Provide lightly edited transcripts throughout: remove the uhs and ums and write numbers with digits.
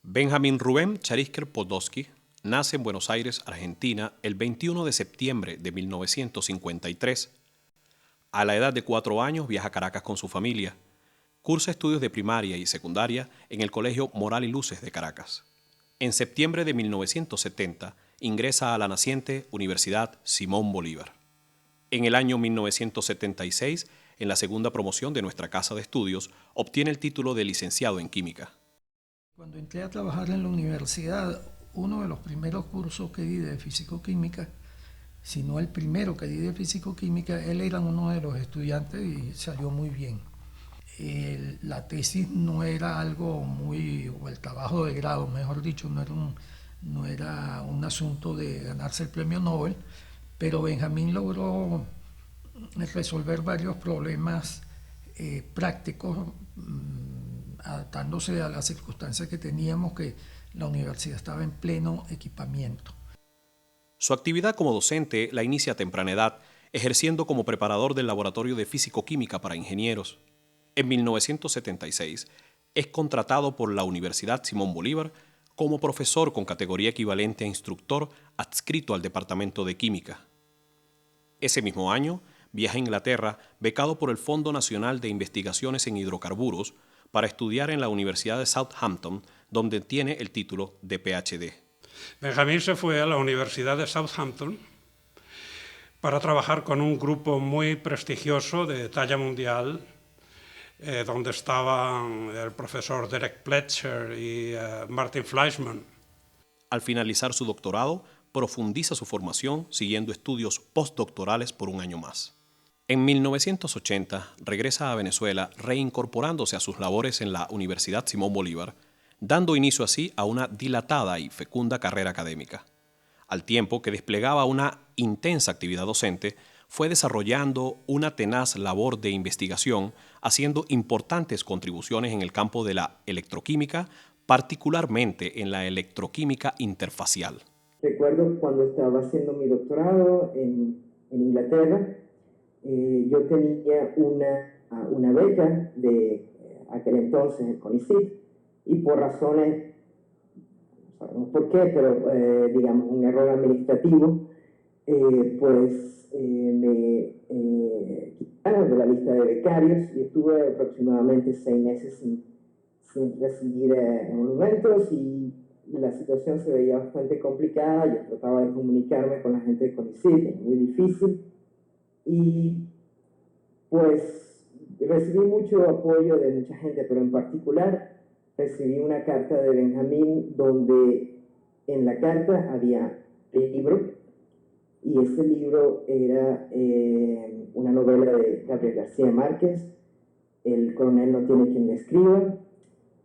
Benjamín Rubén Charisker Podolsky nace en Buenos Aires, Argentina, el 21 de septiembre de 1953. A la edad de 4 años viaja a Caracas con su familia. Cursa estudios de primaria y secundaria en el Colegio Moral y Luces de Caracas. En septiembre de 1970 ingresa a la naciente Universidad Simón Bolívar. En el año 1976, en la segunda promoción de nuestra casa de estudios, obtiene el título de licenciado en química. Cuando entré a trabajar en la universidad, uno de los primeros cursos que di de físico-química, si no el primero que di de físico-química, él era uno de los estudiantes y salió muy bien. La tesis no era algo muy, o el trabajo de grado, mejor dicho, no era un asunto de ganarse el premio Nobel, pero Benjamín logró resolver varios problemas prácticos, adaptándose a las circunstancias que teníamos, que la universidad estaba en pleno equipamiento. Su actividad como docente la inicia a temprana edad, ejerciendo como preparador del Laboratorio de Físico-Química para Ingenieros. En 1976 es contratado por la Universidad Simón Bolívar como profesor con categoría equivalente a instructor adscrito al Departamento de Química. Ese mismo año viaja a Inglaterra becado por el Fondo Nacional de Investigaciones en Hidrocarburos para estudiar en la Universidad de Southampton, donde tiene el título de PhD. Benjamín se fue a la Universidad de Southampton para trabajar con un grupo muy prestigioso de talla mundial, donde estaban el profesor Derek Pletcher y Martin Fleischmann. Al finalizar su doctorado, profundiza su formación siguiendo estudios postdoctorales por un año más. En 1980 regresa a Venezuela reincorporándose a sus labores en la Universidad Simón Bolívar, dando inicio así a una dilatada y fecunda carrera académica. Al tiempo que desplegaba una intensa actividad docente, fue desarrollando una tenaz labor de investigación, haciendo importantes contribuciones en el campo de la electroquímica, particularmente en la electroquímica interfacial. Recuerdo cuando estaba haciendo mi doctorado en Inglaterra, yo tenía una beca de aquel entonces, el CONICYT, y por razones, no sabemos por qué, pero digamos un error administrativo, me quitaron de la lista de becarios y estuve aproximadamente 6 meses sin recibir monumentos, y la situación se veía bastante complicada. Yo trataba de comunicarme con la gente de CONICYT, muy difícil, y pues recibí mucho apoyo de mucha gente, pero en particular recibí una carta de Benjamín donde en la carta había el libro, y ese libro era una novela de Gabriel García Márquez, El coronel no tiene quien le escriba,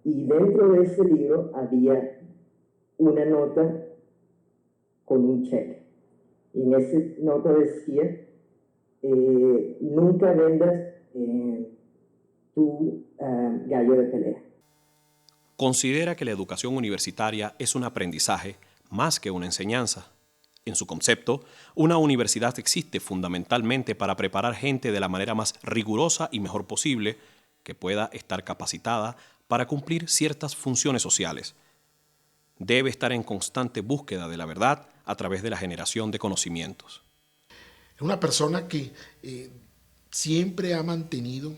y dentro de ese libro había una nota con un cheque. Y en esa nota decía, nunca vendas tu gallo de pelea. Considera que la educación universitaria es un aprendizaje más que una enseñanza. En su concepto, una universidad existe fundamentalmente para preparar gente de la manera más rigurosa y mejor posible, que pueda estar capacitada para cumplir ciertas funciones sociales. Debe estar en constante búsqueda de la verdad a través de la generación de conocimientos. Es una persona que siempre ha mantenido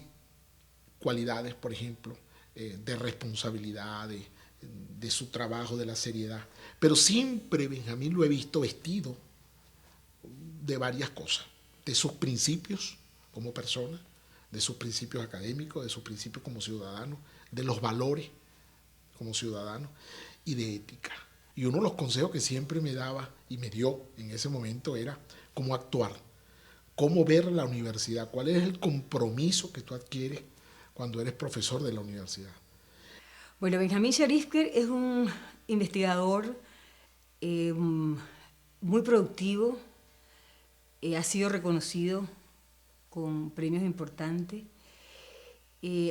cualidades, por ejemplo, de responsabilidad, de su trabajo, de la seriedad. Pero siempre Benjamín lo he visto vestido de varias cosas, de sus principios como persona, de sus principios académicos, de sus principios como ciudadano, de los valores como ciudadano y de ética. Y uno de los consejos que siempre me daba y me dio en ese momento era cómo actuar, cómo ver la universidad, cuál es el compromiso que tú adquieres cuando eres profesor de la universidad. Bueno, Benjamín Charisker es un investigador muy productivo, ha sido reconocido con premios importantes,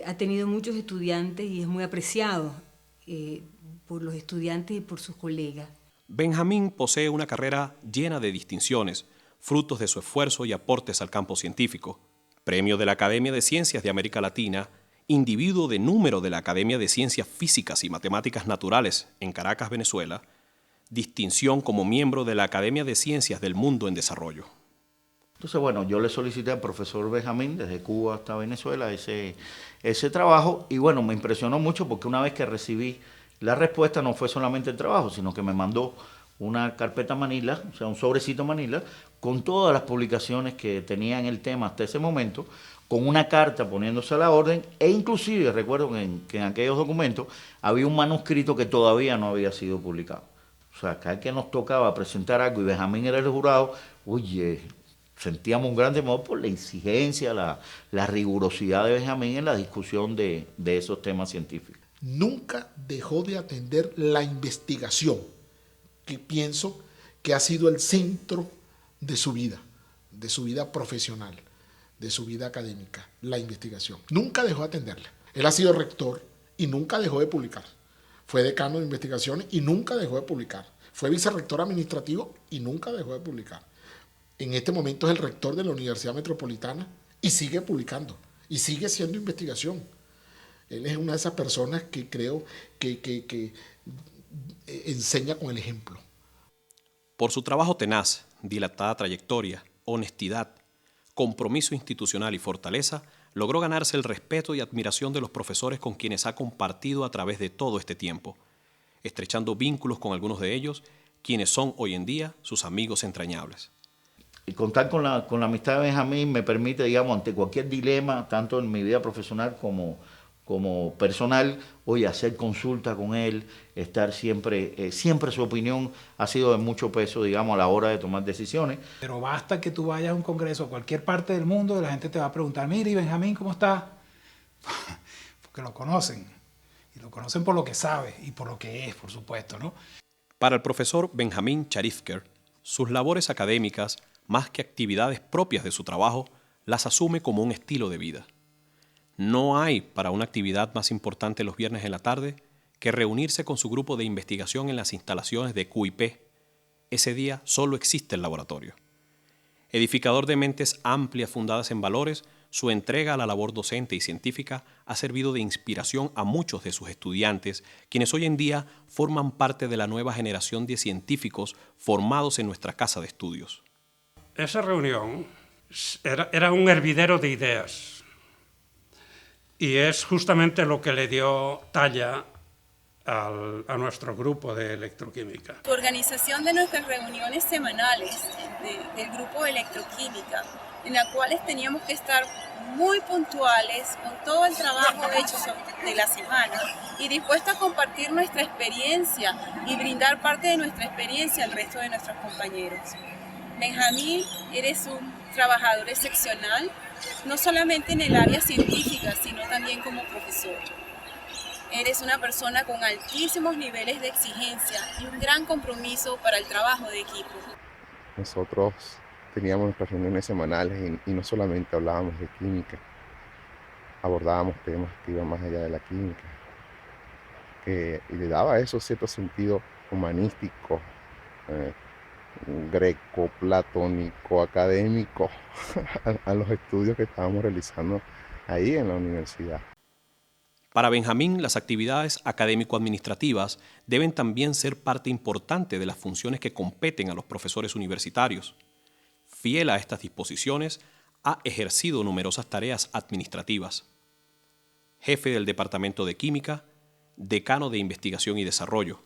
ha tenido muchos estudiantes y es muy apreciado por los estudiantes y por sus colegas. Benjamín posee una carrera llena de distinciones, frutos de su esfuerzo y aportes al campo científico, premio de la Academia de Ciencias de América Latina individuo de número de la Academia de Ciencias Físicas y Matemáticas Naturales en Caracas, Venezuela, distinción como miembro de la Academia de Ciencias del Mundo en Desarrollo. Entonces, bueno, yo le solicité al profesor Benjamín, desde Cuba hasta Venezuela, ese trabajo, y bueno, me impresionó mucho porque una vez que recibí la respuesta no fue solamente el trabajo, sino que me mandó una carpeta Manila, o sea, un sobrecito Manila, con todas las publicaciones que tenía en el tema hasta ese momento, con una carta poniéndose a la orden, e inclusive recuerdo que en aquellos documentos había un manuscrito que todavía no había sido publicado. O sea, cada vez que nos tocaba presentar algo y Benjamín era el jurado, oye, sentíamos un gran temor por la exigencia, la rigurosidad de Benjamín en la discusión de esos temas científicos. Nunca dejó de atender la investigación, que pienso que ha sido el centro de su vida profesional, de su vida académica, la investigación. Nunca dejó de atenderla. Él ha sido rector y nunca dejó de publicar. Fue decano de investigaciones y nunca dejó de publicar. Fue vicerrector administrativo y nunca dejó de publicar. En este momento es el rector de la Universidad Metropolitana y sigue publicando y sigue haciendo investigación. Él es una de esas personas que creo que enseña con el ejemplo. Por su trabajo tenaz, dilatada trayectoria, honestidad, compromiso institucional y fortaleza, logró ganarse el respeto y admiración de los profesores con quienes ha compartido a través de todo este tiempo, estrechando vínculos con algunos de ellos, quienes son hoy en día sus amigos entrañables. Y contar con la amistad de Benjamín me permite, digamos, ante cualquier dilema, tanto en mi vida profesional como personal, oye, hacer consulta con él, estar siempre su opinión ha sido de mucho peso, digamos, a la hora de tomar decisiones. Pero basta que tú vayas a un congreso a cualquier parte del mundo y la gente te va a preguntar, mire, ¿y Benjamín cómo está? Porque lo conocen, y lo conocen por lo que sabe y por lo que es, por supuesto, ¿no? Para el profesor Benjamín Charifker, sus labores académicas, más que actividades propias de su trabajo, las asume como un estilo de vida. No hay para una actividad más importante los viernes en la tarde que reunirse con su grupo de investigación en las instalaciones de QIP. Ese día solo existe el laboratorio. Edificador de mentes amplias fundadas en valores, su entrega a la labor docente y científica ha servido de inspiración a muchos de sus estudiantes, quienes hoy en día forman parte de la nueva generación de científicos formados en nuestra casa de estudios. Esa reunión era un hervidero de ideas. Y es justamente lo que le dio talla a nuestro grupo de electroquímica. La organización de nuestras reuniones semanales del grupo de electroquímica, en las cuales teníamos que estar muy puntuales con todo el trabajo hecho de la semana y dispuestos a compartir nuestra experiencia y brindar parte de nuestra experiencia al resto de nuestros compañeros. Benjamín, eres un trabajador excepcional, no solamente en el área científica, sino también como profesor. Eres una persona con altísimos niveles de exigencia y un gran compromiso para el trabajo de equipo. Nosotros teníamos nuestras reuniones semanales y no solamente hablábamos de química, abordábamos temas que iban más allá de la química, y le daba eso cierto sentido humanístico, greco, platónico, académico a los estudios que estábamos realizando ahí en la universidad. Para Benjamín, las actividades académico-administrativas deben también ser parte importante de las funciones que competen a los profesores universitarios. Fiel a estas disposiciones, ha ejercido numerosas tareas administrativas. Jefe del Departamento de Química, decano de Investigación y Desarrollo.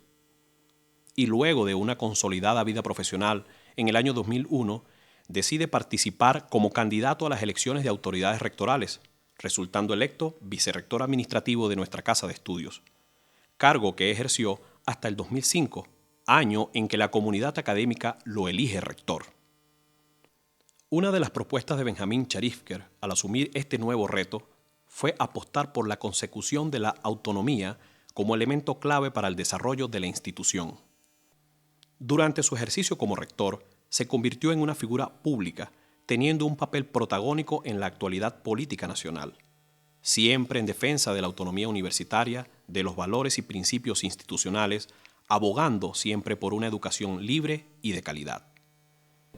Y luego de una consolidada vida profesional, en el año 2001, decide participar como candidato a las elecciones de autoridades rectorales, resultando electo vicerrector administrativo de nuestra casa de estudios, cargo que ejerció hasta el 2005, año en que la comunidad académica lo elige rector. Una de las propuestas de Benjamín Charifker al asumir este nuevo reto fue apostar por la consecución de la autonomía como elemento clave para el desarrollo de la institución. Durante su ejercicio como rector, se convirtió en una figura pública, teniendo un papel protagónico en la actualidad política nacional, siempre en defensa de la autonomía universitaria, de los valores y principios institucionales, abogando siempre por una educación libre y de calidad.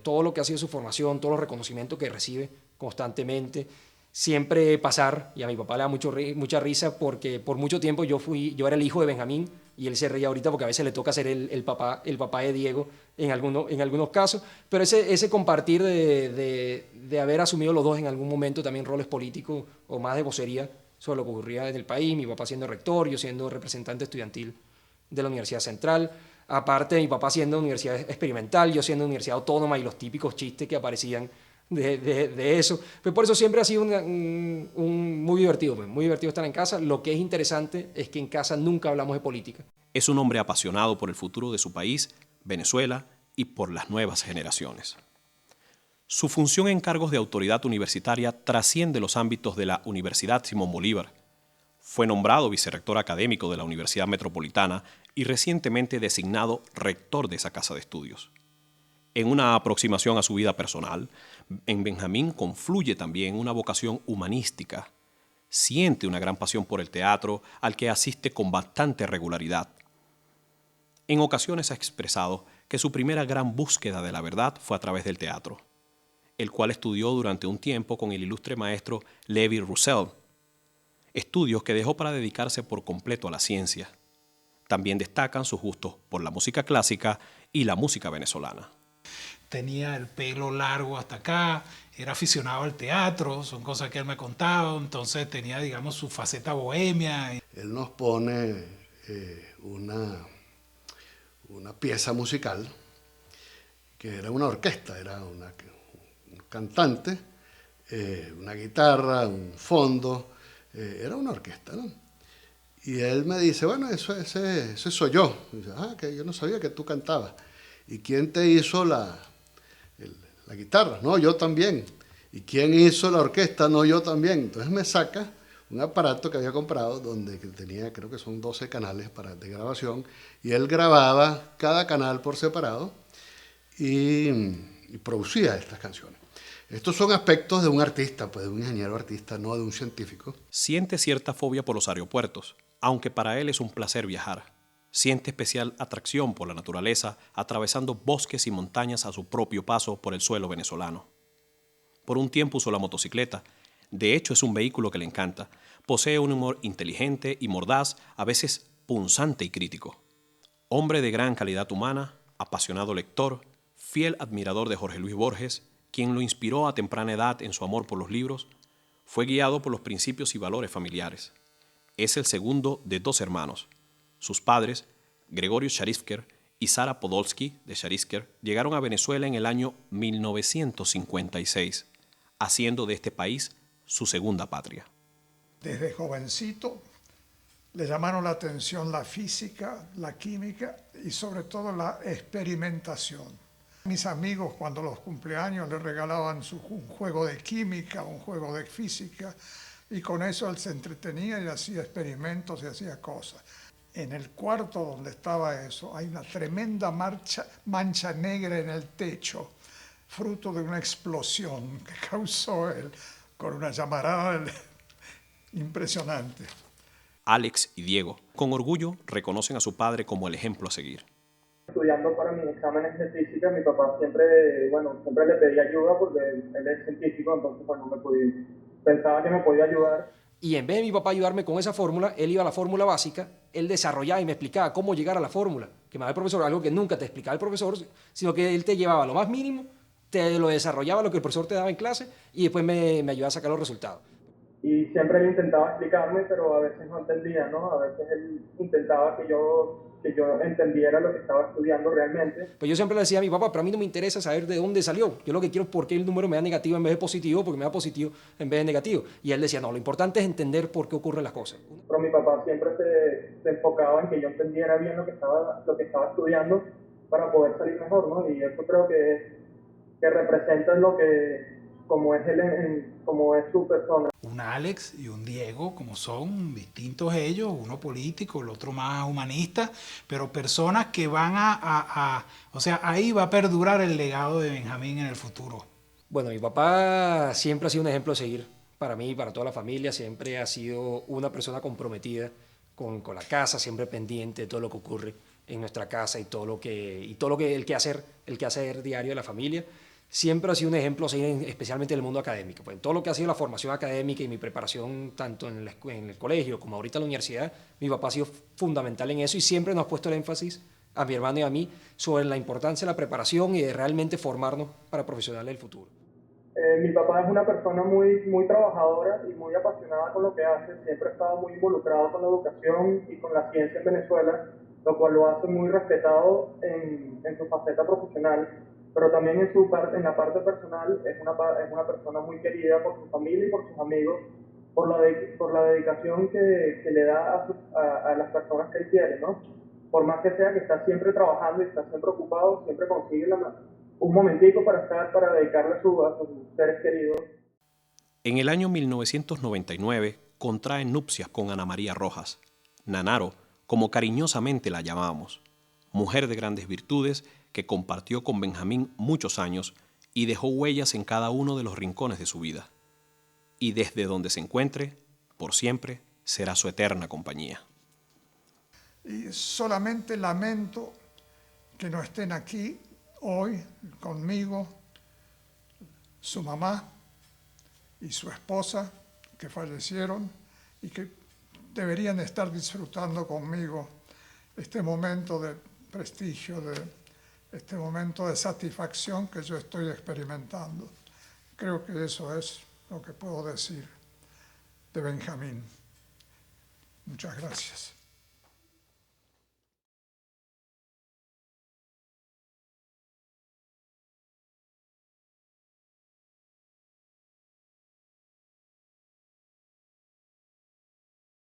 Todo lo que ha sido su formación, todos los reconocimientos que recibe constantemente, siempre pasar, y a mi papá le da mucha risa porque por mucho tiempo yo era el hijo de Benjamín y él se reía ahorita porque a veces le toca ser el papá de Diego en algunos casos, pero ese compartir de haber asumido los dos en algún momento también roles políticos o más de vocería sobre lo que ocurría en el país, mi papá siendo rector, yo siendo representante estudiantil de la Universidad Central, aparte de mi papá siendo universidad experimental, yo siendo universidad autónoma y los típicos chistes que aparecían de eso. Pues por eso siempre ha sido muy divertido estar en casa. Lo que es interesante es que en casa nunca hablamos de política. Es un hombre apasionado por el futuro de su país, Venezuela, y por las nuevas generaciones. Su función en cargos de autoridad universitaria trasciende los ámbitos de la Universidad Simón Bolívar. Fue nombrado vicerrector académico de la Universidad Metropolitana y recientemente designado rector de esa casa de estudios. En una aproximación a su vida personal, en Benjamín confluye también una vocación humanística. Siente una gran pasión por el teatro, al que asiste con bastante regularidad. En ocasiones ha expresado que su primera gran búsqueda de la verdad fue a través del teatro, el cual estudió durante un tiempo con el ilustre maestro Levi Roussel, estudios que dejó para dedicarse por completo a la ciencia. También destacan sus gustos por la música clásica y la música venezolana. Tenía el pelo largo hasta acá, era aficionado al teatro, son cosas que él me contaba, entonces tenía, digamos, su faceta bohemia. Él nos pone una pieza musical que era una orquesta, era un cantante, una guitarra, un fondo, era una orquesta, ¿no? Y él me dice, bueno, ese soy yo. Y dice, que yo no sabía que tú cantabas. ¿Y quién te hizo la guitarra? No, yo también. ¿Y quién hizo la orquesta? No, yo también. Entonces me saca un aparato que había comprado donde tenía, creo que son 12 canales de grabación, y él grababa cada canal por separado y producía estas canciones. Estos son aspectos de un artista, pues de un ingeniero artista, no de un científico. Siente cierta fobia por los aeropuertos, aunque para él es un placer viajar. Siente especial atracción por la naturaleza, atravesando bosques y montañas a su propio paso por el suelo venezolano. Por un tiempo usó la motocicleta. De hecho, es un vehículo que le encanta. Posee un humor inteligente y mordaz, a veces punzante y crítico. Hombre de gran calidad humana, apasionado lector, fiel admirador de Jorge Luis Borges, quien lo inspiró a temprana edad en su amor por los libros, fue guiado por los principios y valores familiares. Es el segundo de 2 hermanos. Sus padres, Gregorio Sharifker y Sara Podolsky de Sharifker, llegaron a Venezuela en el año 1956, haciendo de este país su segunda patria. Desde jovencito le llamaron la atención la física, la química y sobre todo la experimentación. Mis amigos, cuando los cumpleaños le regalaban un juego de química, un juego de física, y con eso él se entretenía y hacía experimentos y hacía cosas. En el cuarto donde estaba eso, hay una tremenda mancha negra en el techo, fruto de una explosión que causó él con una llamarada impresionante. Alex y Diego, con orgullo, reconocen a su padre como el ejemplo a seguir. Estudiando para mis exámenes de física, mi papá siempre le pedía ayuda porque él es científico, entonces pensaba que me podía ayudar. Y en vez de mi papá ayudarme con esa fórmula, él iba a la fórmula básica, él desarrollaba y me explicaba cómo llegar a la fórmula, que me daba el profesor, algo que nunca te explicaba el profesor, sino que él te llevaba lo más mínimo, te lo desarrollaba lo que el profesor te daba en clase y después me ayudaba a sacar los resultados. Y siempre él intentaba explicarme, pero a veces no entendía, ¿no? A veces él intentaba que yo entendiera lo que estaba estudiando realmente. Pues yo siempre le decía a mi papá, pero a mí no me interesa saber de dónde salió. Yo lo que quiero es por qué el número me da negativo en vez de positivo, porque me da positivo en vez de negativo. Y él decía, no, lo importante es entender por qué ocurren las cosas. Pero mi papá siempre se enfocaba en que yo entendiera bien lo que estaba estudiando para poder salir mejor, ¿no? Y eso creo que representa como es su persona. Un Alex y un Diego, como son distintos ellos, uno político, el otro más humanista, pero personas que van o sea, ahí va a perdurar el legado de Benjamín en el futuro. Bueno, mi papá siempre ha sido un ejemplo a seguir para mí y para toda la familia, siempre ha sido una persona comprometida con la casa, siempre pendiente de todo lo que ocurre en nuestra casa y todo lo que el quehacer diario de la familia. siempre ha sido un ejemplo, especialmente en el mundo académico. Pues en todo lo que ha sido la formación académica y mi preparación tanto en el colegio como ahorita en la universidad, mi papá ha sido fundamental en eso y siempre nos ha puesto el énfasis a mi hermano y a mí sobre la importancia de la preparación y de realmente formarnos para profesionales del futuro. Mi papá es una persona muy trabajadora y muy apasionada con lo que hace, siempre ha estado muy involucrado con la educación y con la ciencia en Venezuela, lo cual lo hace muy respetado en su faceta profesional, pero también en la parte personal es una persona muy querida por su familia y por sus amigos, por la dedicación que le da a las personas que él quiere, ¿no? Por más que sea que está siempre trabajando y está siempre ocupado, siempre consigue un momentico para dedicarle a sus seres queridos. En el año 1999 contrae nupcias con Ana María Rojas, Nanaro, como cariñosamente la llamábamos, mujer de grandes virtudes que compartió con Benjamín muchos años y dejó huellas en cada uno de los rincones de su vida. Y desde donde se encuentre, por siempre, será su eterna compañía. Y solamente lamento que no estén aquí hoy conmigo su mamá y su esposa, que fallecieron y que deberían estar disfrutando conmigo este momento de prestigio, este momento de satisfacción que yo estoy experimentando. Creo que eso es lo que puedo decir de Benjamín. Muchas gracias.